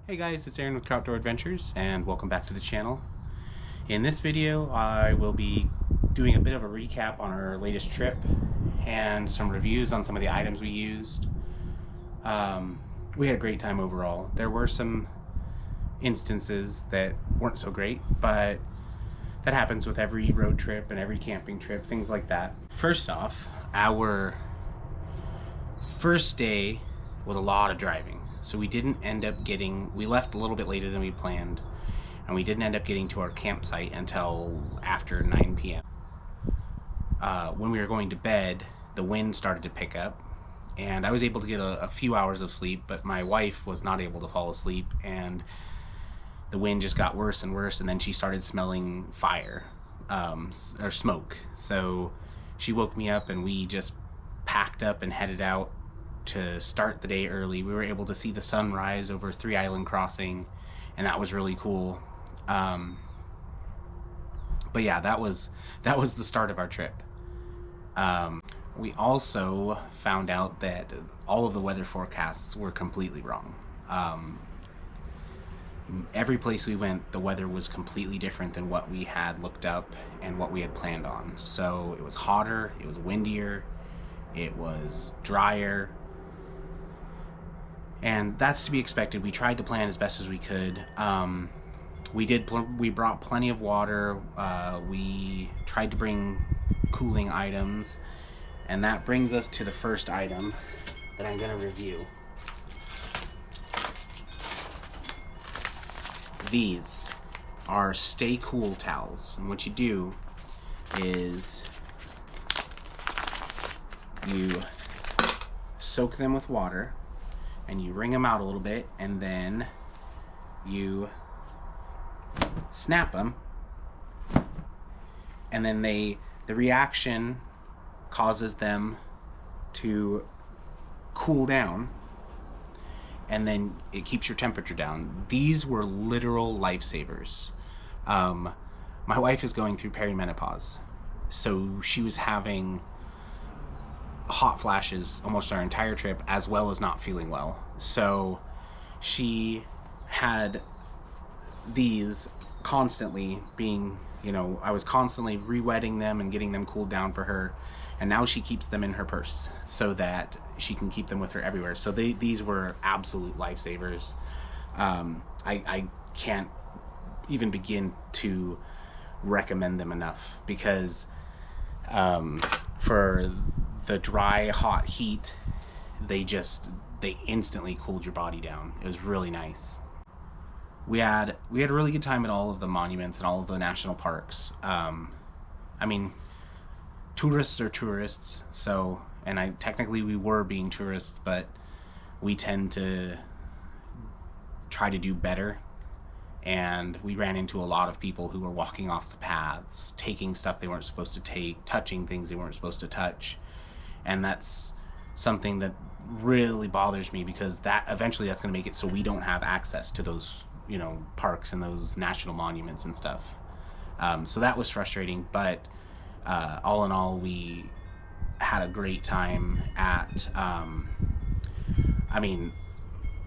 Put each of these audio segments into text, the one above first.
Hey guys, it's Aaron with Kroutdoor Adventures, and welcome back to the channel. In this video, I will be doing a bit of a recap on our latest trip and some reviews on some of the items we used. We had a great time overall. There were some instances that weren't so great, but that happens with every road trip and every camping trip, things like that. First off, our first day was a lot of driving. So we didn't end up we left a little bit later than we planned, and we didn't end up getting to our campsite until after 9 p.m. When we were going to bed, the wind started to pick up, and I was able to get a few hours of sleep, but my wife was not able to fall asleep, and the wind just got worse and worse, and then she started smelling fire, or smoke. So she woke me up, and we just packed up and headed out to start the day early. We were able to see the sunrise over 3 Island Crossing, and that was really cool. But yeah, that was the start of our trip. We also found out that all of the weather forecasts were completely wrong. Every place we went, the weather was completely different than what we had looked up and what we had planned on. So it was hotter, it was windier, it was drier, and that's to be expected. We tried to plan as best as we could. We brought plenty of water. We tried to bring cooling items, and that brings us to the first item that I'm going to review. These are Stay Cool towels, and what you do is you soak them with water and you wring them out a little bit, and then you snap them, and then the reaction causes them to cool down, and then it keeps your temperature down. These were literal lifesavers. My wife is going through perimenopause, so she was having hot flashes almost our entire trip, as well as not feeling well. So she had these constantly being, I was constantly re-wetting them and getting them cooled down for her, and now she keeps them in her purse so that she can keep them with her everywhere. So these were absolute lifesavers. I can't even begin to recommend them enough, because for the dry, hot heat, they instantly cooled your body down. It was really nice. We had a really good time at all of the monuments and all of the national parks. I mean, tourists are tourists, so, and technically we were being tourists, but we tend to try to do better. And we ran into a lot of people who were walking off the paths, taking stuff they weren't supposed to take, touching things they weren't supposed to touch. And that's something that really bothers me, because eventually that's going to make it so we don't have access to those, parks and those national monuments and stuff. So that was frustrating, but all in all, we had a great time at,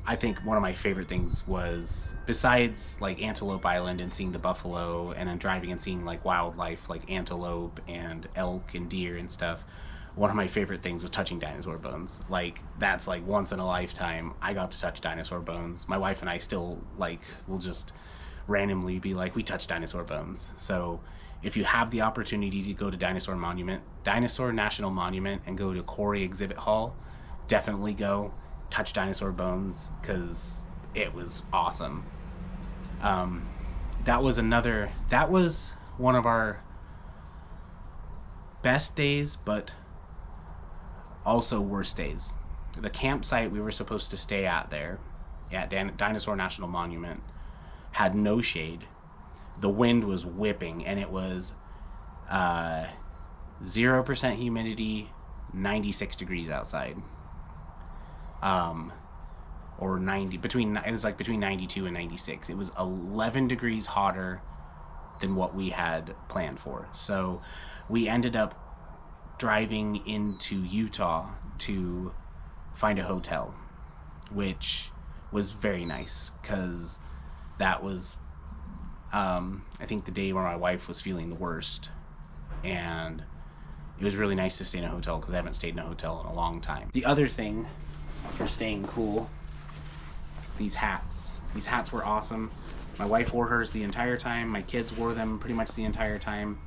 I think one of my favorite things was, besides like Antelope Island and seeing the buffalo, and then driving and seeing like wildlife like antelope and elk and deer and stuff, one of my favorite things was touching dinosaur bones. Like, that's like once in a lifetime I got to touch dinosaur bones. My wife and I still will just randomly be like, we touched dinosaur bones. So if you have the opportunity to go to Dinosaur National Monument, and go to Quarry Exhibit Hall, definitely go. Touch dinosaur bones, because it was awesome. That was one of our best days, but also worst days. The campsite we were supposed to stay at there at Dinosaur National Monument had no shade. The wind was whipping, and it was 0% humidity, 96 degrees outside. Or 90, it was like between 92 and 96. It was 11 degrees hotter than what we had planned for. So we ended up driving into Utah to find a hotel, which was very nice, because that was I think the day where my wife was feeling the worst, and it was really nice to stay in a hotel because I haven't stayed in a hotel in a long time. The other thing for staying cool, these hats. These hats were awesome. My wife wore hers the entire time. My kids wore them pretty much the entire time.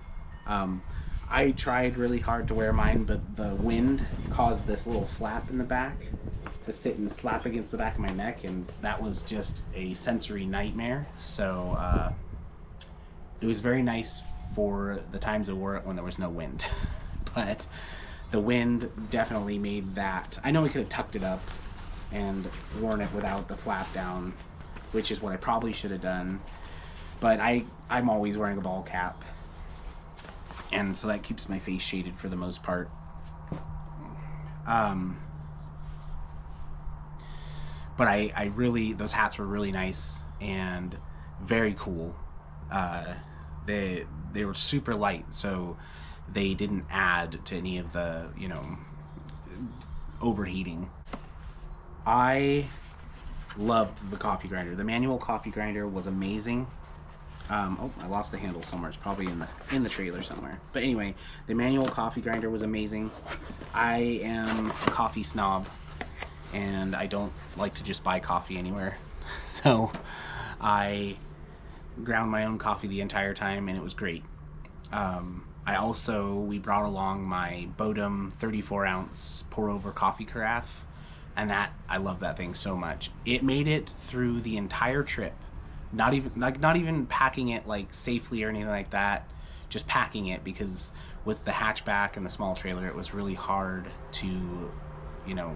I tried really hard to wear mine, but the wind caused this little flap in the back to sit and slap against the back of my neck, and that was just a sensory nightmare. So it was very nice for the times I wore it when there was no wind. But the wind definitely made that. I know we could have tucked it up and worn it without the flap down, which is what I probably should have done. But I'm always wearing a ball cap, and so that keeps my face shaded for the most part. But I really, those hats were really nice and very cool. They were super light, so they didn't add to any of the, you know, overheating. I loved the coffee grinder. The manual coffee grinder was amazing. Oh, I lost the handle somewhere. It's probably in the trailer somewhere. But anyway, the manual coffee grinder was amazing. I am a coffee snob, and I don't like to just buy coffee anywhere. So I ground my own coffee the entire time, and it was great. We brought along my Bodum 34-ounce pour-over coffee carafe, and I love that thing so much. It made it through the entire trip, not even packing it like safely or anything like that, just packing it, because with the hatchback and the small trailer, it was really hard to, you know,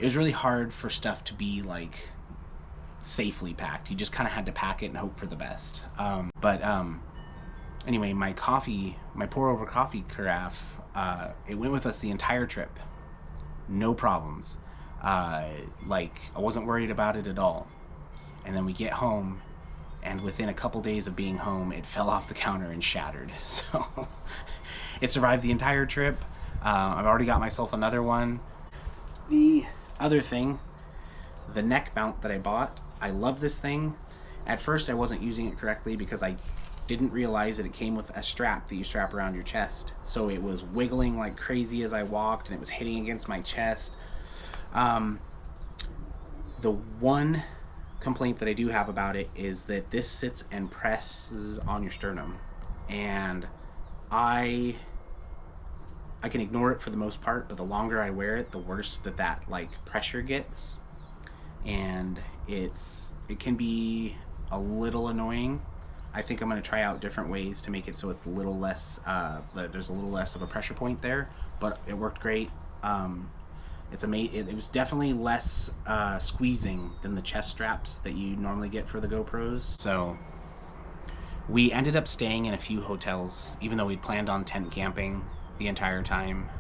it was really hard for stuff to be like safely packed. You just kind of had to pack it and hope for the best. Anyway, my pour-over coffee carafe, it went with us the entire trip. No problems. Like, I wasn't worried about it at all. And then we get home, and within a couple days of being home, it fell off the counter and shattered. So it survived the entire trip. I've already got myself another one. The other thing, the neck mount that I bought, I love this thing. At first I wasn't using it correctly because I didn't realize that it came with a strap that you strap around your chest. So it was wiggling like crazy as I walked, and it was hitting against my chest. The one complaint that I do have about it is that this sits and presses on your sternum, and I can ignore it for the most part, but the longer I wear it, the worse that like pressure gets, and it can be a little annoying. I think I'm going to try out different ways to make it so it's a little less, there's a little less of a pressure point there, but it worked great. It was definitely less squeezing than the chest straps that you normally get for the GoPros. So we ended up staying in a few hotels, even though we'd planned on tent camping the entire time,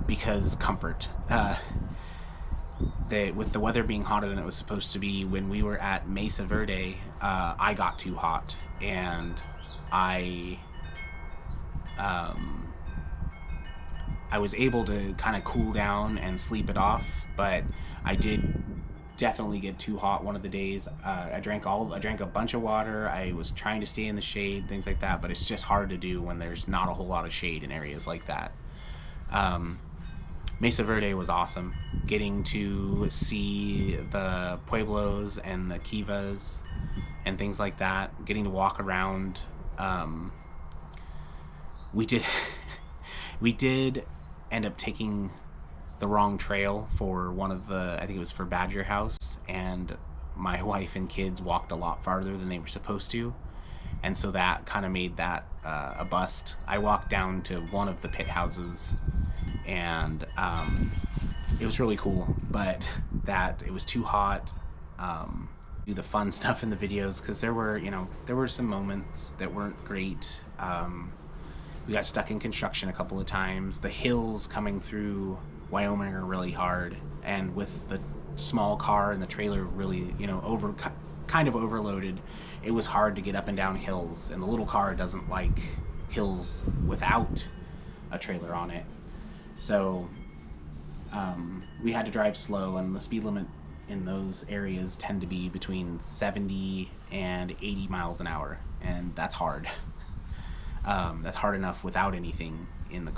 because comfort. With the weather being hotter than it was supposed to be, when we were at Mesa Verde, I got too hot, and I was able to kind of cool down and sleep it off, but I did definitely get too hot one of the days. I drank a bunch of water. I was trying to stay in the shade, things like that, but it's just hard to do when there's not a whole lot of shade in areas like that. Mesa Verde was awesome. Getting to see the pueblos and the kivas and things like that. Getting to walk around. We did end up taking the wrong trail for one of the, I think it was for Badger House, and my wife and kids walked a lot farther than they were supposed to, and so that kind of made that a bust. I walked down to one of the pit houses, and it was really cool, but it was too hot. Do the fun stuff in the videos, because there were some moments that weren't great. We got stuck in construction a couple of times. The hills coming through Wyoming are really hard, and with the small car and the trailer really, kind of overloaded, it was hard to get up and down hills, and the little car doesn't like hills without a trailer on it. So we had to drive slow, and the speed limit in those areas tend to be between 70 and 80 miles an hour, and that's hard. That's hard enough without anything in the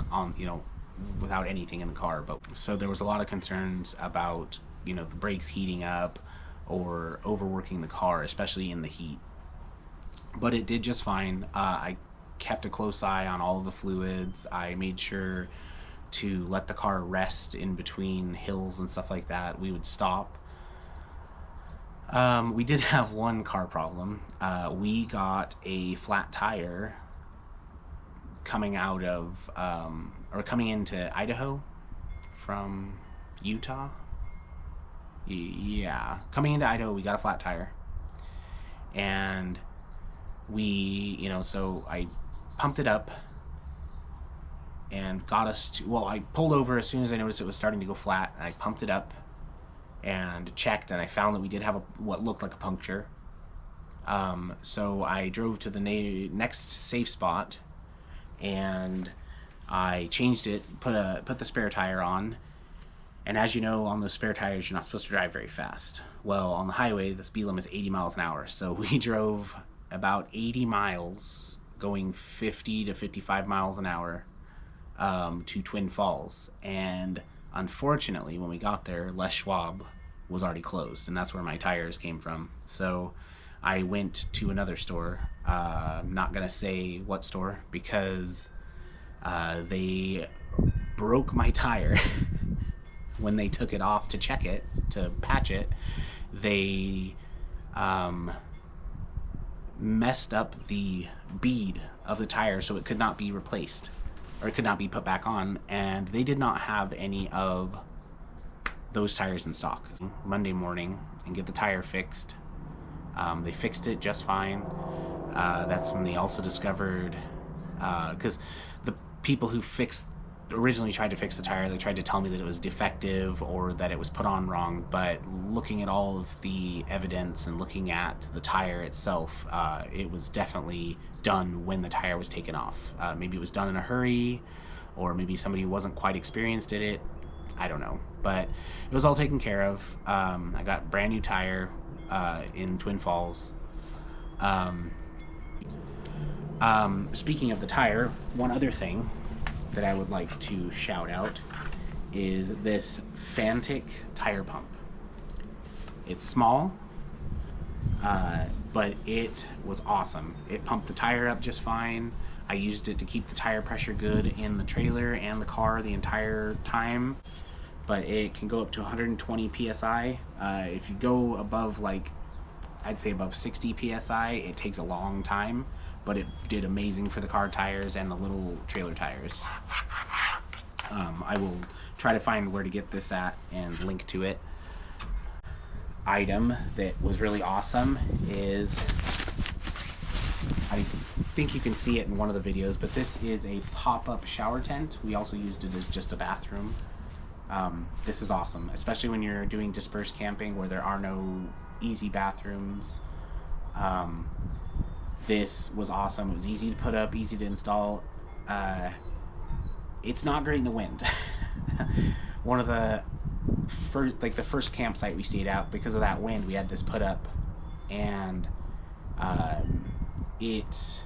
without anything in the car. But so there was a lot of concerns about the brakes heating up or overworking the car, especially in the heat. But it did just fine. I kept a close eye on all of the fluids. I made sure to let the car rest in between hills and stuff like that. We would stop. We did have one car problem. We got a flat tire coming out of or coming into Idaho from Utah. Yeah, coming into Idaho, we got a flat tire, and we, so I pumped it up and got us to, well, I pulled over as soon as I noticed it was starting to go flat, and I pumped it up and checked, and I found that we did have what looked like a puncture. So I drove to the next safe spot, and I changed it, put the spare tire on. And as you know, on those spare tires, you're not supposed to drive very fast. Well, on the highway, the speed limit is 80 miles an hour. So we drove about 80 miles, going 50 to 55 miles an hour to Twin Falls. And unfortunately, when we got there, Les Schwab was already closed, and that's where my tires came from. So I went to another store. I'm not going to say what store, because they broke my tire. When they took it off to check it, to patch it, they messed up the bead of the tire so it could not be replaced, or it could not be put back on, and they did not have any of those tires in stock. Monday morning, and get the tire fixed. They fixed it just fine. That's when they also discovered, because the people who originally tried to fix the tire, they tried to tell me that it was defective or that it was put on wrong, but looking at all of the evidence and looking at the tire itself, it was definitely done when the tire was taken off. Maybe it was done in a hurry, or maybe somebody who wasn't quite experienced did it. I don't know, but it was all taken care of. I got brand new tire in Twin Falls. Speaking of the tire, one other thing that I would like to shout out is this Fantic tire pump. It's small, but it was awesome. It pumped the tire up just fine. I used it to keep the tire pressure good in the trailer and the car the entire time, but it can go up to 120 psi. If you go above, I'd say above 60 psi, it takes a long time, but it did amazing for the car tires and the little trailer tires. I will try to find where to get this at and link to it. Item that was really awesome is, I think you can see it in one of the videos, but this is a pop-up shower tent. We also used it as just a bathroom. This is awesome, especially when you're doing dispersed camping where there are no easy bathrooms. This was awesome. It was easy to put up, easy to install. It's not great in the wind. One of the first campsite we stayed at, because of that wind, we had this put up, and it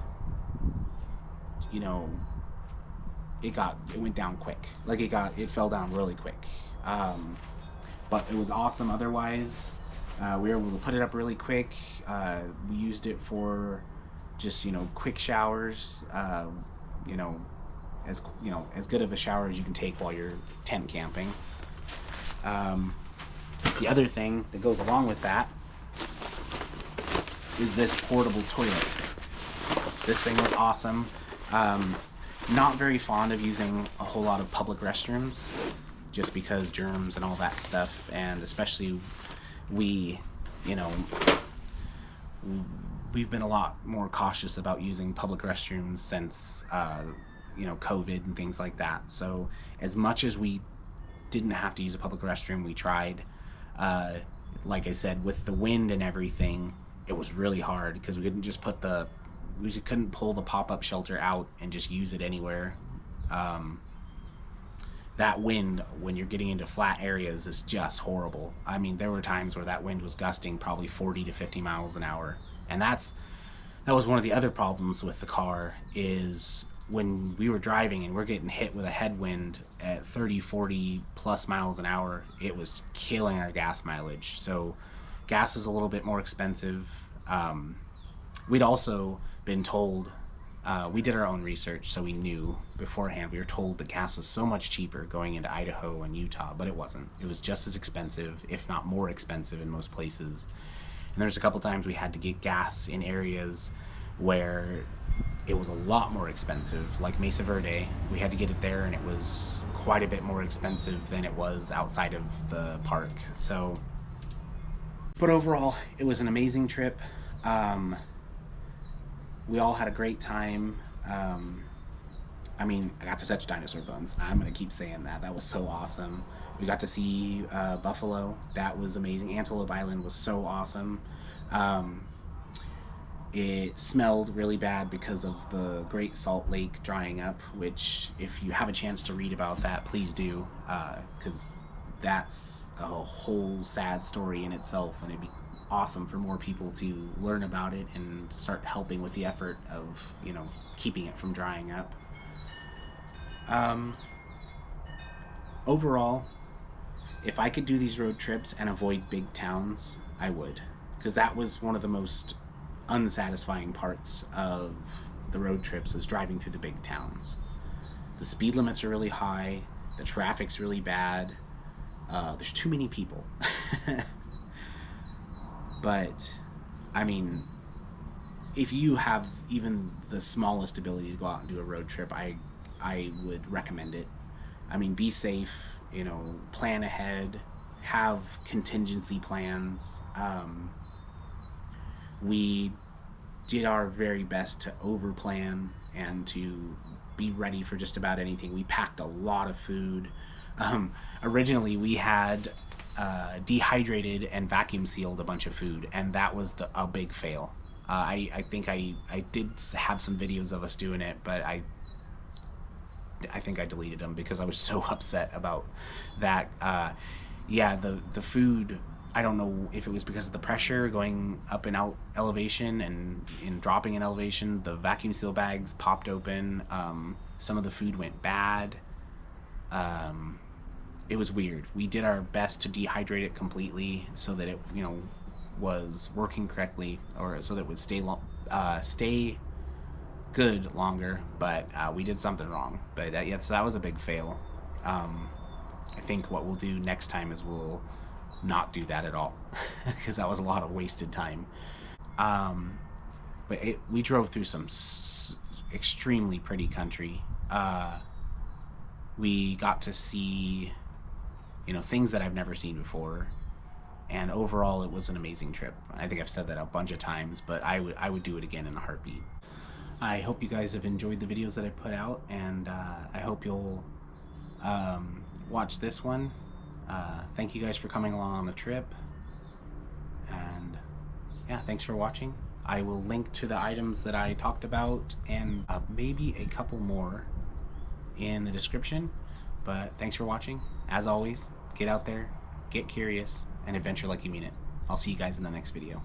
went down quick. It fell down really quick. But it was awesome otherwise. We were able to put it up really quick. We used it for just quick showers, as good of a shower as you can take while you're tent camping. The other thing that goes along with that is this portable toilet. This thing was awesome. Not very fond of using a whole lot of public restrooms, just because germs and all that stuff, and especially we've been a lot more cautious about using public restrooms since COVID and things like that. So as much as we didn't have to use a public restroom, we tried. Like I said, with the wind and everything, it was really hard because we couldn't just couldn't pull the pop-up shelter out and just use it anywhere. that wind when you're getting into flat areas is just horrible. I mean, there were times where that wind was gusting probably 40 to 50 miles an hour. And that was one of the other problems with the car, is when we were driving and we're getting hit with a headwind at 30, 40 plus miles an hour, it was killing our gas mileage. So gas was a little bit more expensive. We'd also been told, we did our own research, so we knew beforehand. We were told that gas was so much cheaper going into Idaho and Utah, but it wasn't. It was just as expensive, if not more expensive in most places. And there's a couple times we had to get gas in areas where it was a lot more expensive, like Mesa Verde. We had to get it there, and it was quite a bit more expensive than it was outside of the park. So, but overall, it was an amazing trip. We all had a great time. I mean, I got to touch dinosaur bones. I'm gonna keep saying that. That was so awesome. We got to see buffalo. That was amazing. Antelope Island was so awesome. It smelled really bad because of the Great Salt Lake drying up, which, if you have a chance to read about that, please do, because that's a whole sad story in itself, and it'd be awesome for more people to learn about it and start helping with the effort of, you know, keeping it from drying up. Overall, if I could do these road trips and avoid big towns, I would, because that was one of the most unsatisfying parts of the road trips, is driving through the big towns. The speed limits are really high, the traffic's really bad, there's too many people. But I mean, if you have even the smallest ability to go out and do a road trip, I would recommend it. I mean, be safe, you know, plan ahead, have contingency plans. We did our very best to overplan and to be ready for just about anything. We packed a lot of food. Originally, we had dehydrated and vacuum sealed a bunch of food, and that was a big fail. I think I did have some videos of us doing it, but I think I deleted them because I was so upset about that. Yeah, the food, I don't know if it was because of the pressure going up in elevation and in dropping in elevation, the vacuum seal bags popped open. Some of the food went bad. It was weird. We did our best to dehydrate it completely so that it, you know, was working correctly, or so that it would stay good longer, but we did something wrong. But yeah, so that was a big fail. I think what we'll do next time is we'll not do that at all, because that was a lot of wasted time. But we drove through some extremely pretty country. We got to see, you know, things that I've never seen before, and overall it was an amazing trip. I think I've said that a bunch of times, but I would do it again in a heartbeat. I hope you guys have enjoyed the videos that I put out, and I hope you'll watch this one. Thank you guys for coming along on the trip, and yeah, thanks for watching. I will link to the items that I talked about, and maybe a couple more in the description. But thanks for watching. As always, get out there, get curious, and adventure like you mean it. I'll see you guys in the next video.